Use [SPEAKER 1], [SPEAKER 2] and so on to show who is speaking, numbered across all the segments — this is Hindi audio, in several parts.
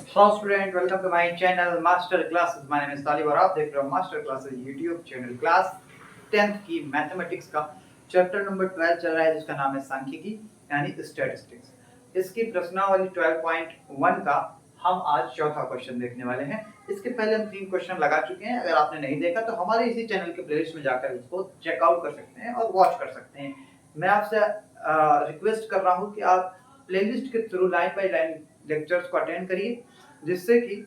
[SPEAKER 1] Hello student, welcome to my channel Master Classes. My name is तालिब और आप देख रहे हो master classes YouTube channel. Class 10th की मैथमेटिक्स का चैप्टर नंबर 12 चल रहा है जिसका नाम है सांख्यिकी यानी स्टैटिस्टिक्स। इसकी प्रश्नावली 12.1 का हम आज चौथा क्वेश्चन देखने वाले हैं। इसके पहले हम 3 क्वेश्चन लगा चुके हैं। अगर आपने नहीं देखा तो हमारे इसी चैनल के प्लेलिस्ट में जाकर इसको चेकआउट कर सकते हैं और वॉच कर सकते हैं। मैं आपसे रिक्वेस्ट कर रहा हूँ कि आप प्लेलिस्ट के through line by line lectures को अटेंड करिए, जिससे कि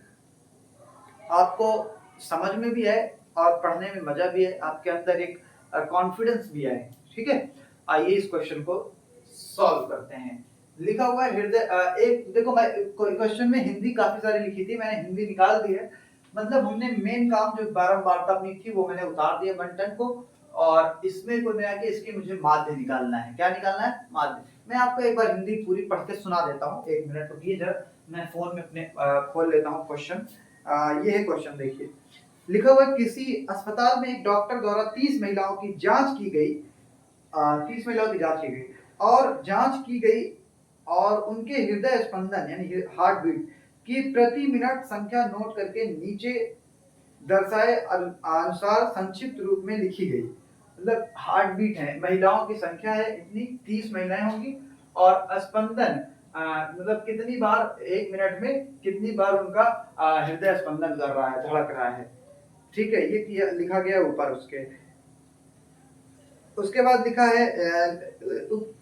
[SPEAKER 1] आपको समझ में भी आए और पढ़ने में मजा भी आए, आपके अंदर एक कॉन्फिडेंस भी आए। ठीक है, आइए इस क्वेश्चन को सॉल्व करते हैं। लिखा हुआ है हृदय एक देखो, मैं क्वेश्चन में हिंदी काफी सारी लिखी थी, मैंने हिंदी निकाल दी है। मतलब हमने मेन काम जो बारंबारता अपनी थी वो मैंने उतार दिया बंटन को, और इसमें को मिला के इसकी मुझे माध्य निकालना है। क्या निकालना है? माध्य। मैं आपको एक बार हिंदी पूरी पढ़ के सुना देता हूँ, 1 मिनट रुकिए जरा, मैं फोन में अपने खोल लेता हूँ क्वेश्चन। ये है क्वेश्चन, देखिए लिखा हुआ है किसी अस्पताल में एक डॉक्टर द्वारा 30 महिलाओं की जांच की गई। 30 महिलाओं की जांच की गई और जांच की गई और उनके हृदय स्पंदन यानी हार्ट बीट की प्रति मिनट संख्या नोट करके नीचे दर्शाए अनुसार संक्षिप्त रूप में लिखी गई। मतलब हार्ट बीट है, महिलाओं की संख्या है इतनी, 30 महिलाएं होंगी और स्पंदन मतलब कितनी बार 1 मिनट में कितनी बार उनका हृदय स्पंदन कर रहा है, धड़क रहा है। ठीक है, ये लिखा गया ऊपर। उसके बाद लिखा है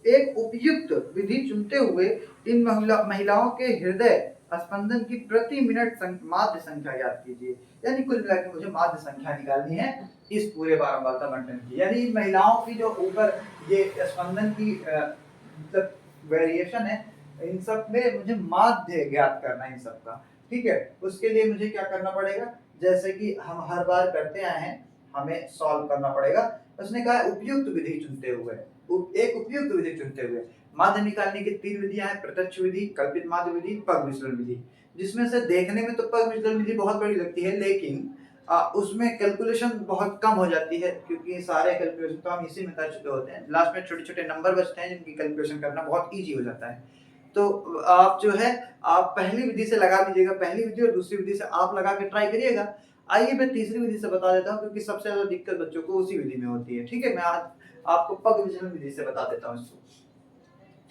[SPEAKER 1] एक उपयुक्त विधि चुनते हुए इन महिलाओं के हृदय स्पंदन की प्रति मिनट माध्य संख्या ज्ञात कीजिए। यानी कुल मिलाकर मुझे माध्य संख्या निकालनी है इस पूरे बारंबारता बंटन की। यानी इन महिलाओं की जो ऊपर ये स्पंदन की मतलब वेरिएशन है, इन सब में मुझे माध्य ज्ञात करना है इन सबका। ठीक है, उसके लिए मुझे क्या करना पड़ेगा, जैसे कि हम हर बार करते आए हैं, हमें सॉल्व करना पड़ेगा। उसने कहा उपयुक्त विधि चुनते हुए, एक उपयुक्त विधि चुनते हुए माध्य निकालने की 3 विधियां हैं, प्रत्यक्ष विधि, कल्पित माध्य विधि, पग विचलन विधि। जिसमें से देखने में तो पग विचलन विधि बहुत बड़ी लगती है, लेकिन उसमें कैलकुलेशन बहुत कम हो जाती है, क्योंकि सारे कैलकुलेशन तो हम इसी में कर चुके होते हैं। लास्ट में छोटे छोटे नंबर बचते हैं जिनकी कैलकुलेशन करना बहुत ईजी हो जाता है। तो आप जो है आप पहली विधि से लगा लीजिएगा, पहली विधि और दूसरी विधि से आप लगा के ट्राई करिएगा। आइए मैं तीसरी विधि से बता देता हूँ, क्योंकि सबसे ज्यादा दिक्कत बच्चों को उसी विधि में होती है। ठीक है, मैं आज आपको पग विचलन विधि से बता देता हूँ इसको।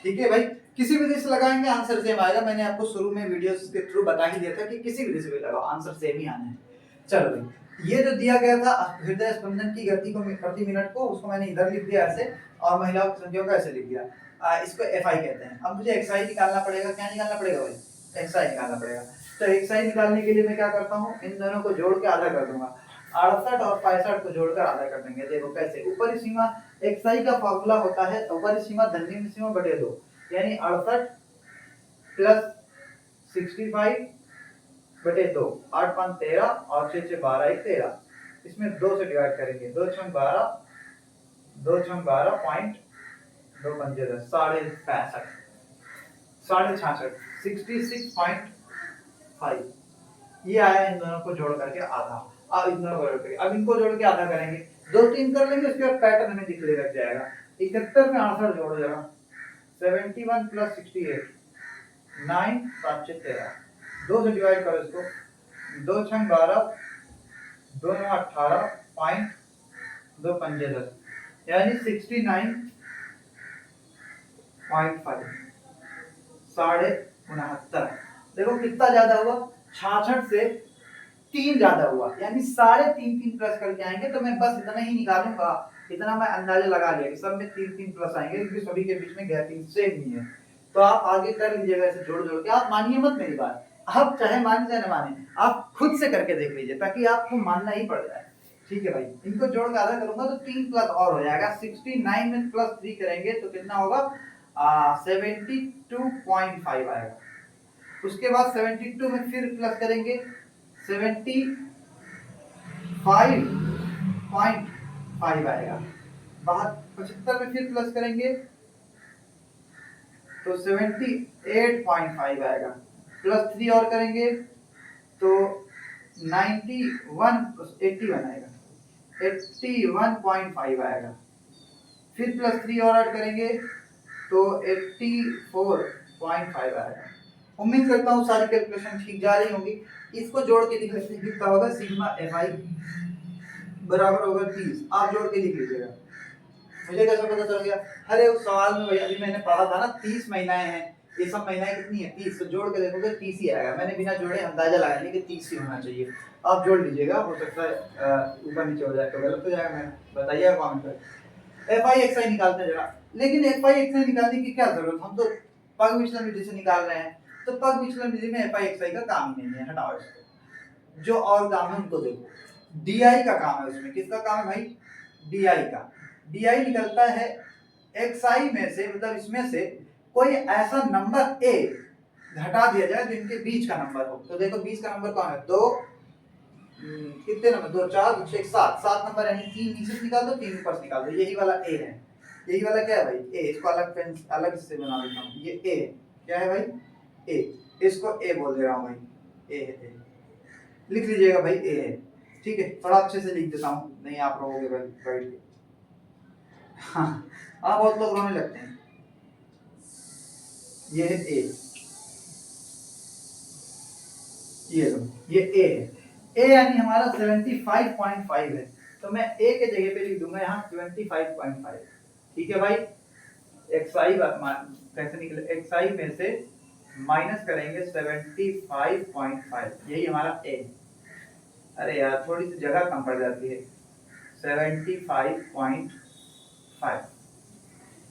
[SPEAKER 1] ठीक है भाई, किसी विधि से लगाएंगे आंसर सेम आएगा। मैंने आपको शुरू में वीडियोस के थ्रू बता ही दिया था कि किसी विधि से भी लगाओ आंसर सेम ही आना है। चलो भाई, ये जो दिया गया था हृदय स्पंदन की गति को प्रति मिनट को, उसको मैंने इधर लिख दिया ऐसे, और महिलाओं की संख्या को ऐसे लिख दिया। इसको एफ आई कहते हैं। अब मुझे एक्स आई निकालना पड़ेगा। क्या निकालना पड़ेगा भाई? एक्स आई निकालना पड़ेगा। तो एक्स आई निकालने के लिए मैं क्या करता हूँ, इन दोनों को जोड़ के आधा कर दूंगा। 68 और 65 को जोड़कर आधा कर देंगे। देखो कैसे, ऊपरी सीमा एक्स आई का फॉर्मूला होता है ऊपरी सीमा धन निम्न सीमा बटे 2, यानी 68 प्लस 65 बटे 2, 8 5 13 और 6 6 12 1 13। इसमें 2 से डिवाइड करेंगे, 2 6 12, 2 6 12 पॉइंट 2 पंजे 10, 65 66 66.5। ये आया इन दोनों को जोड़ करके आधा। अब इन दोनों को जोड़ करके, अब इनको जोड़ के आधा करेंगे, 2 3 कर लेंगे, उसके बाद पैटर्न हमें दिखने लग जाएगा। 71 में 68 जोड़ो जरा, 71 प्लस 68 9 7 6 13, 2 से डिवाइड करो इसको, 2 6 12, 2 9 18 पॉइंट 2 पंजे 10, यानी 69.5, 69.5। देखो कितना ज्यादा हुआ, 66 से 3 ज्यादा हुआ, यानी 3.5 प्लस करके आएंगे। तो मैं बस इतना ही निकालूंगा, इतना मैं अंदाजा लगा लिया कि सब में 3 प्लस आएंगे, क्योंकि सभी के बीच में गैपिंग सेम नहीं है। तो आप आगे कर लीजिएगा ऐसे जोड़ जोड़ के। आप मानिए मत मेरी बात, आप चाहे माने चाहे न माने, आप खुद से करके देख लीजिए, ताकि आपको मानना ही पड़ जाए। ठीक है भाई, इनको जोड़ के आधा करूंगा तो 3 प्लस और हो जाएगा। 69 में प्लस 3 करेंगे तो कितना होगा, 72.5 आएगा। उसके बाद 72 में फिर प्लस करेंगे, 75.5 आएगा। 75 में फिर प्लस करेंगे तो 78.5 आएगा। प्लस 3 और करेंगे तो 81 आएगा, 81.5 आएगा। फिर प्लस 3 और ऐड करेंगे तो 84.5 आएगा। उम्मीद करता हूँ सारी कैलकुलेशन ठीक जा रही होंगी। इसको जोड़ के लिख लेते हैं, कितना होगा सिग्मा FI बराबर होगा 30। आप जोड़ के लिख लीजिएगा। मुझे कैसे पता चल गया? अरे उस सवाल में भैया अभी मैंने पढ़ा था ना 30 महीनाएं हैं, ये सब महीनाएं कितनी है 30, तो जोड़ के देखोगे 30 ही आएगा। मैंने बिना जोड़े अंदाजा लगाया नहीं कि 30 ही होना चाहिए। आप जोड़ लीजिएगा, हो सकता है ऊपर नीचे हो जाए तो गलत हो जाएगा। मैं बताइएगा कमेंट कर। FI XI निकालते हैं जरा। लेकिन FI XI निकालने की क्या जरूरत, हम तो पग विचलन विधि से निकाल रहे हैं। तो पग विचलन विधि में FI XI का काम ही नहीं है, हटाओ इसको। जो और काम है उनको देखो। DI का काम है उसमें। किसका काम है भाई? DI का। DI निकलता है XI में से, मतलब इसमें से कोई ऐसा नंबर A घटा दिया जाए जिनके बीच का नंबर हो। तो देखो बीच का नंबर कौन है? 2 कितने नंबर? 2 4 2 6 7, 7 नंबर, यानी 3 नीचे से निकाल दो 3 ऊपर से निकाल दो। यही वाला A है। यही वाला क्या है भाई? A। इसको अलग पेन अलग से बना देता हूँ। ये A है। क्या है भाई? A। इसको A बोल दे रहा हूँ भाई। A है। A लिख लीजिएगा भाई, A है। ठीक है, थोड़ा अच्छे से लिख देता हूँ, नहीं आप रहोगे भाई बैठ के। हाँ, बहुत लोग रोने लगते हैं। ये है A, ये लो, ये A है। A यानी हमारा 75.5 है, तो मैं A के जगह पे लिख दूंगा यहाँ 25.5। ठीक है भाई। XI कैसे निकले? XI में से माइनस करेंगे 75.5, यही हमारा A। अरे यार थोड़ी सी जगह कम पड़ जाती है। 75.5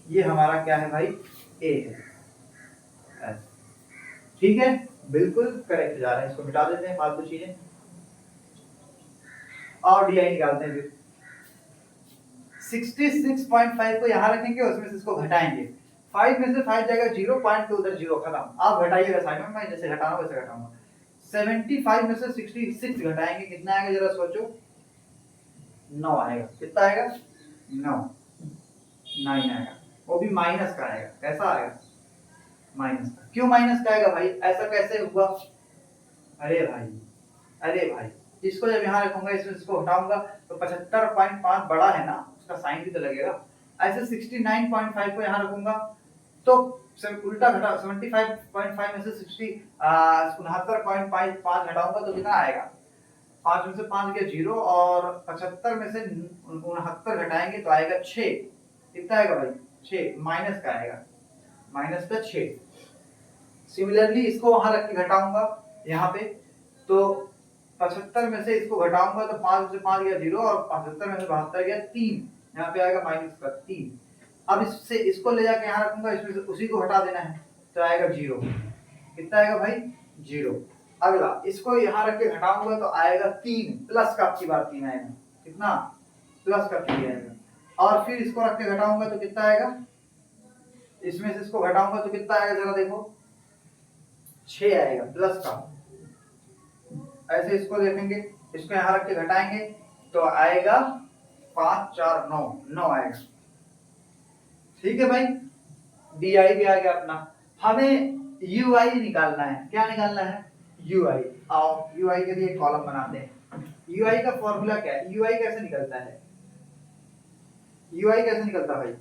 [SPEAKER 1] ये हमारा क्या है भाई? A है। ठीक है, बिल्कुल करेक्ट जा रहे हैं। इसको मिटा देते हैं फालतू चीजें और DI निकालते हैं। फिर 66.5 को यहाँ रखेंगे, उसमें से इसको घटाएंगे। 5 में से 5 जाएगा 0, पॉइंट तो उधर 0 खत्म। आप घटाइएगा साइड में, मैं जैसे घटाऊंगा वैसे घटाऊंगा। 75 में से 66 घटाएंगे, कितना आएगा जरा सोचो? 9 आएगा। कितना आएगा? 9 आएगा, वो भी माइनस का आएगा। कैसा आएगा? माइनस का। क्यों माइनस का आएगा भाई? ऐसा कैसे हुआ? अरे भाई इसको जब यहाँ रखूंगा, इसको हटाऊंगा तो 75.5 बड़ा है ना, उसका साइन भी तो लगेगा। ऐसे 69.5 को यहाँ रखूंगा तो उल्टा घटा 75.5 में से 69.5 घटाऊंगा तो कितना आएगा? 5 में से 5 गया 0, और 75 में से 69 घटाएंगे तो आएगा 6। कितना आएगा भाई? 6 माइनस का आएगा, माइनस का 6। सिमिलरली इसको वहां रख के घटाऊंगा यहाँ पे, तो 75 में से इसको घटाऊंगा तो 5 से 5 गया 0, और 75 में से 72 गया 3, यहाँ पे आएगा माइनस का 3। अब इससे इसको ले जाके यहाँ रखूंगा, इसमें से उसी को हटा देना है तो आएगा 0। कितना आएगा भाई? 0। अगला इसको यहाँ रख के घटाऊंगा तो आएगा 3, प्लस का आपकी बार 3 आएगा। कितना? प्लस का 3 आएगा। और फिर इसको रख के घटाऊंगा तो कितना आएगा? इसमें से इसको घटाऊंगा तो कितना आएगा जरा देखो? 6 आएगा प्लस का। ऐसे इसको देखेंगे, इसको यहाँ रख के घटाएंगे तो आएगा 5 4 9, 9 आएगा। ठीक है भाई, DI भी आ गया अपना। हमें UI निकालना है। क्या निकालना है? UI। आओ UI के लिए कॉलम बनाते हैं। UI का फॉर्मूला क्या है? UI कैसे निकलता है? UI कैसे निकलता है भाई?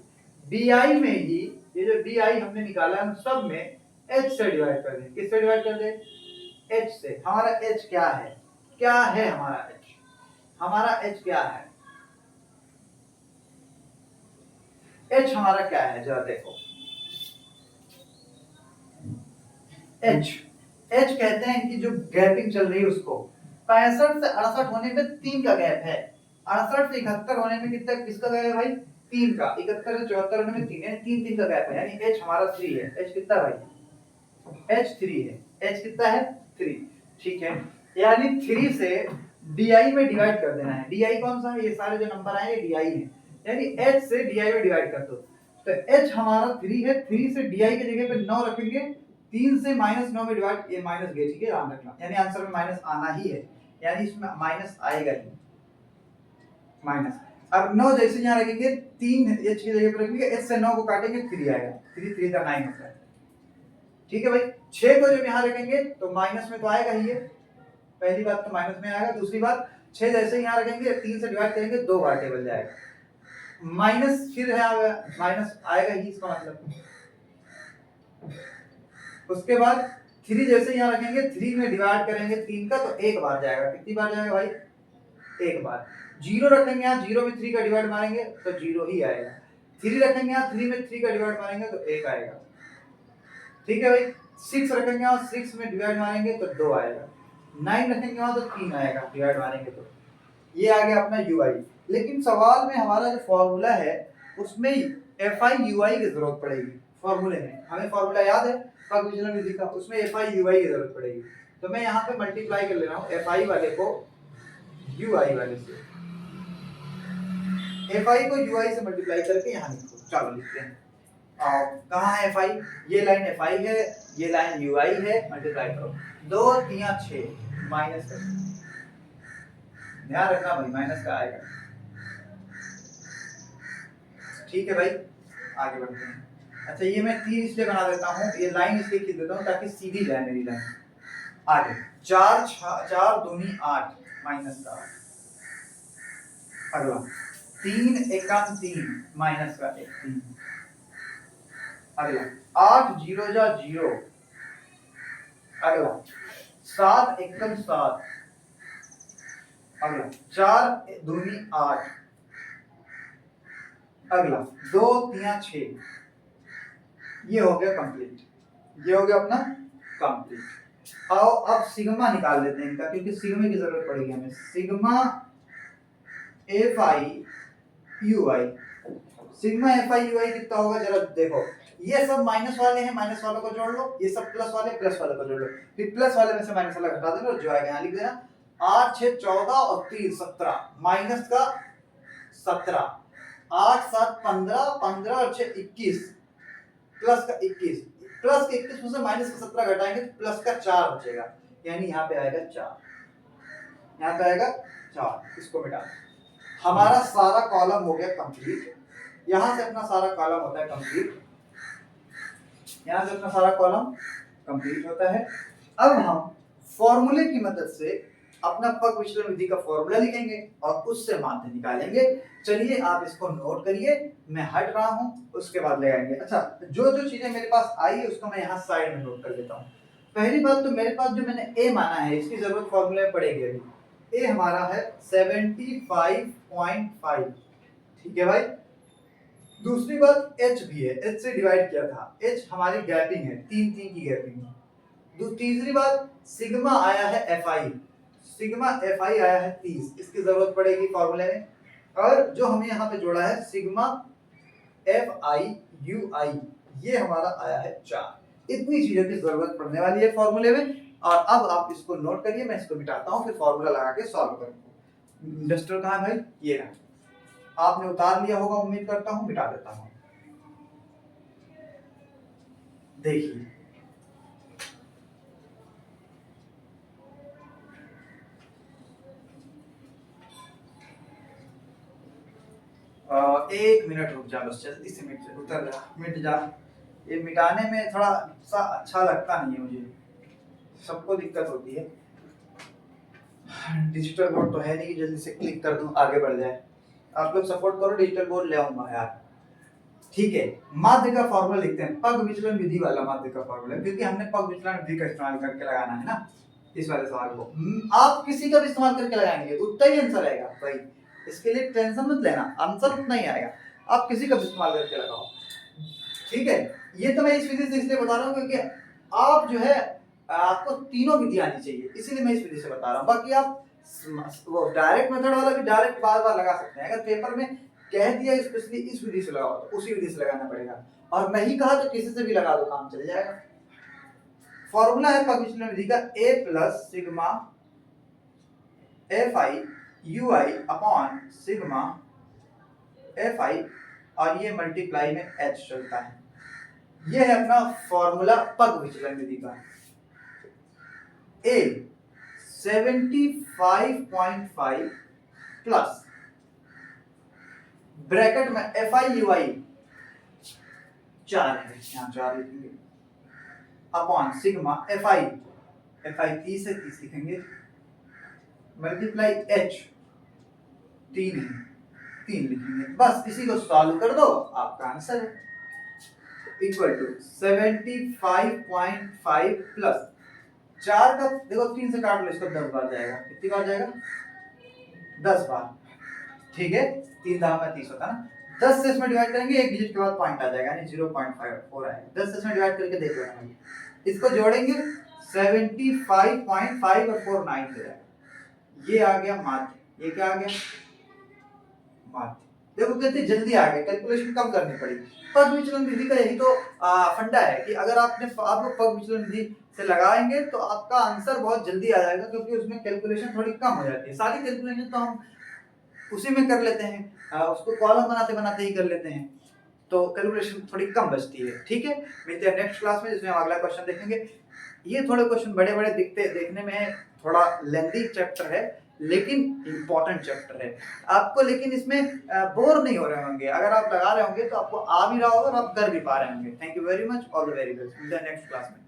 [SPEAKER 1] DI में ही, ये जो DI हमने निकाला है सब में H से डिवाइड कर दें। किससे डिवाइड कर दें? H से। हमारा H क्या है? क्या है हमारा H? हमारा H क्या है? H हमारा क्या है जरा देखो। H कहते हैं कि जो गैपिंग चल रही है उसको। 65 से 68 होने में 3 का गैप है। 68 से 71 होने में कितना किसका गैप है भाई? 3 का। 71 से 74 होने में 3 है, 3 का गैप है, यानी H हमारा 3 है। H कितना भाई? H 3 है। H कितना है? 3। ठीक है, यानी 3 से DI में डिवाइड कर देना है। DI कौन सा है? ये सारे जो नंबर आए ये DI है, यानी H से DI में डिवाइड कर दो। तो H हमारा 3 है, 3 से DI की जगह पे 9 रखेंगे, 3 से -9 में डिवाइड, ये माइनस गया, ठीक है ध्यान रखना, यानी आंसर में माइनस आना ही है, यानी इसमें माइनस आएगा ही माइनस। अब 9 जैसे यहाँ रखेंगे, 3 H की जगह पे रखेंगे, H से 9 को काटेंगे 3 आएगा, 3 का 9 होता है। ठीक है भाई, 6 को जब यहाँ रखेंगे तो माइनस में तो आएगा ही है, पहली बात तो माइनस में आएगा। दूसरी बात 6 जैसे यहाँ रखेंगे 3 से डिवाइड करेंगे 2 बार टेबल जाएगा, माइनस फिर है माइनस आएगा ही, इसका मतलब। उसके बाद 3 जैसे यहाँ रखेंगे, 3 में डिवाइड करेंगे 3 का तो एक बार जाएगा। कितनी बार जाएगा भाई? एक बार। 0 रखेंगे यहाँ, 0 में 3 का डिवाइड मारेंगे तो 0 ही आएगा। 3 रखेंगे यहाँ, 3 में 3 का डिवाइड मारेंगे तो 1 आएगा। ठीक है भाई। 6 रखेंगे यहाँ, 6 में डिवाइड मारेंगे तो 2 आएगा। 9 रखेंगे यहाँ तो 3 आएगा डिवाइड मारेंगे तो। ये आ गया अपना ui। लेकिन सवाल में हमारा जो फॉर्मूला है उसमें fi ui की जरूरत पड़ेगी। फॉर्मूले में हमें फॉर्मूला याद है पग विचलन विधि का, उसमें fi ui की जरूरत पड़ेगी। तो मैं यहाँ पे मल्टीप्लाई कर ले रहा हूँ fi वाले को ui वाले से। fi को ui से मल्टीप्लाई करके यहाँ लिखो। चलो लिखते हैं। कहाँ है fi? ये लाइन fi है, ये लाइन ui है। मल्टीप्लाई करो, 2 3 6 माइनस कर, ध्यान रखना भाई माइनस का आएगा। ठीक है भाई, आगे बढ़ते हैं। अच्छा ये मैं 3 इसलिए बना देता हूँ, ये लाइन इसलिए खींच देता हूँ ताकि सीधी जाए मेरी लाइन। आगे 4 4 दूनी 8 माइनस का। अगला 3 एकम 3 माइनस का 1 3। अगला 8 0 जा 0। अगला 7 एकम 7। अगला 4 दूनी 8। अगला 2 3 6। ये हो गया कंप्लीट, ये हो गया अपना कंप्लीट। आओ अब सिग्मा निकाल लेते हैं इनका, क्योंकि सिग्मा की जरूरत पड़ेगी हमें। Sigma fi ui, sigma fi ui कितना होगा जरा देखो। ये सब माइनस वाले हैं, माइनस वालों को जोड़ लो। ये सब प्लस वाले, प्लस वाले को जोड़ लो। फिर प्लस वाले में से माइनस वाला घटा देना, जो आएगा यहाँ लिख देना। 8 6 14 और 3 17 माइनस का 17। 8 7 15 15 और 6 21 प्लस का 21। प्लस के 21 में से माइनस का 17 घटाएंगे तो प्लस का 4 बचेगा, यानी यहाँ पे आएगा 4। यहाँ पे आएगा 4। इसको मिटा दो। हमारा सारा कॉलम हो गया कंप्लीट। यहाँ से अपना सारा कॉलम होता है कंप्लीट, यहाँ से अपना सारा कॉलम कंप्लीट होता है। अब हम फॉर्मूले की मदद से अपना पग विचलन विधि का फॉर्मूला लिखेंगे और उससे माध्य निकालेंगे। चलिए आप इसको नोट करिए, मैं हट रहा हूँ, उसके बाद लगाएंगे। अच्छा जो जो चीजें मेरे पास आई है उसको मैं यहाँ साइड में नोट कर लेता हूँ। पहली बात तो मेरे पास जो मैंने ए माना है इसकी जरूरत फॉर्मूले में पड़ेगी। अभी ए हमारा है 75.5। ठीक है भाई। दूसरी बात एच भी है, एच से डिवाइड किया था। एच हमारी गैपिंग है, 3 3 की गैपिंग है। तीसरी बात सिग्मा आया है fi, सिग्मा fi आया है 30, इसकी जरूरत पड़ेगी फॉर्मूले में। और जो हमें यहाँ पे जोड़ा है सिग्मा fi ui, ये हमारा आया है 4। इतनी चीजों की जरूरत पड़ने वाली है फॉर्मूले में। और अब आप इसको नोट करिए, मैं इसको मिटाता हूँ, फिर फॉर्मूला लगा के सॉल्व करूंगा। इंडस्ट्रियल कहाँ है भाई? ये रहा, आपने उतार लिया होगा उम्मीद करता हूँ। मिटा देता हूँ, देखिए एक मिनट रुक जा, बस जल्दी से उतर जा, मिट जा। ये मिटाने में थोड़ा सा अच्छा लगता नहीं है मुझे, सबको दिक्कत होती है। डिजिटल बोर्ड तो है नहीं कि जल्दी से क्लिक कर दूं आगे बढ़ जाए। आप लोग सपोर्ट करो, डिजिटल बोर्ड ले आऊंगा यार। ठीक है, माध्य का फॉर्मूला लिखते हैं, पग विचलन विधि वाला माध्य का फॉर्मूला, क्योंकि हमने पग विचलन विधि का इस्तेमाल करके लगाना है ना इस वाले सवाल को। आप किसी का भी इस्तेमाल करके लगाएंगे उतना ही आंसर आएगा भाई, इसके लिए टेंशन मत लेना, आंसर उतना ही आएगा। आप किसी का भी इस्तेमाल करके लगाओ। ठीक है, ये तो मैं इस विधि से इसलिए बता रहा हूँ क्योंकि आप जो है आपको तीनों विधि आनी चाहिए, इसीलिए मैं इस विधि से बता रहा हूँ। बाकी आप वो डायरेक्ट मेथड वाला भी डायरेक्ट बार बार लगा सकते हैं। अगर पेपर में कह दिया स्पेशली इस विधि से लगाओ तो उसी विधि से लगाना पड़ेगा, और नहीं कहा तो किसी से भी लगा दो, काम चल जाएगा। फॉर्मूला है पग विचलन विधि का a plus sigma fi ui upon sigma fi, और ये मल्टीप्लाई में h चलता है। ये है अपना फॉर्मूला पग विचलन विधि का। a 75.5 प्लस ब्रैकेट में fi ui 4 है, यहाँ 4 लिखेंगे, अपॉन सिग्मा fi 30 है, 30 लिखेंगे, मल्टीप्लाई h 3 है, 3 लिखेंगे। बस इसी को सॉल्व कर दो, आपका आंसर है इक्वल टू 75.5 प्लस 4 का देखो 3 से काट लो इसको, 10 बार जाएगा। कितनी बार जाएगा? 10 बार। ठीक है, 3 दाम में 30 होता है ना। 10 से इसमें डिवाइड करेंगे, एक डिजिट के बाद पॉइंट आ जाएगा, यानी 0.54 आएगा। 10 से इसमें डिवाइड करके देख लेना, इसको जोड़ेंगे 75.5 और 4 9 हो जाएगा। ये आ गया माध्य। ये क्या आ गया? माध्य। देखो कितनी जल्दी आ गया, कैलकुलेशन कम करनी पड़ी। पग विचलन विधि का यही तो फंडा है कि अगर आप लोग पग विचलन विधि से लगाएंगे तो आपका आंसर बहुत जल्दी आ जाएगा, क्योंकि उसमें कैलकुलेशन थोड़ी कम हो जाती है। सारी कैलकुलेशन तो हम उसी में कर लेते हैं, उसको कॉलम बनाते बनाते ही कर लेते हैं, तो कैलकुलेशन थोड़ी कम बचती है। ठीक है, मिलते हैं नेक्स्ट क्लास में, जिसमें हम अगला क्वेश्चन देखेंगे। ये थोड़े क्वेश्चन बड़े बड़े देखने में थोड़ा लेंथी चैप्टर है, लेकिन इंपॉर्टेंट चैप्टर है आपको। लेकिन इसमें बोर नहीं हो रहे होंगे, अगर आप लगा रहे होंगे तो आपको आ भी रहा होगा और आप कर भी पा रहे होंगे। Thank you very much, all the very best. मिलते हैं नेक्स्ट क्लास में।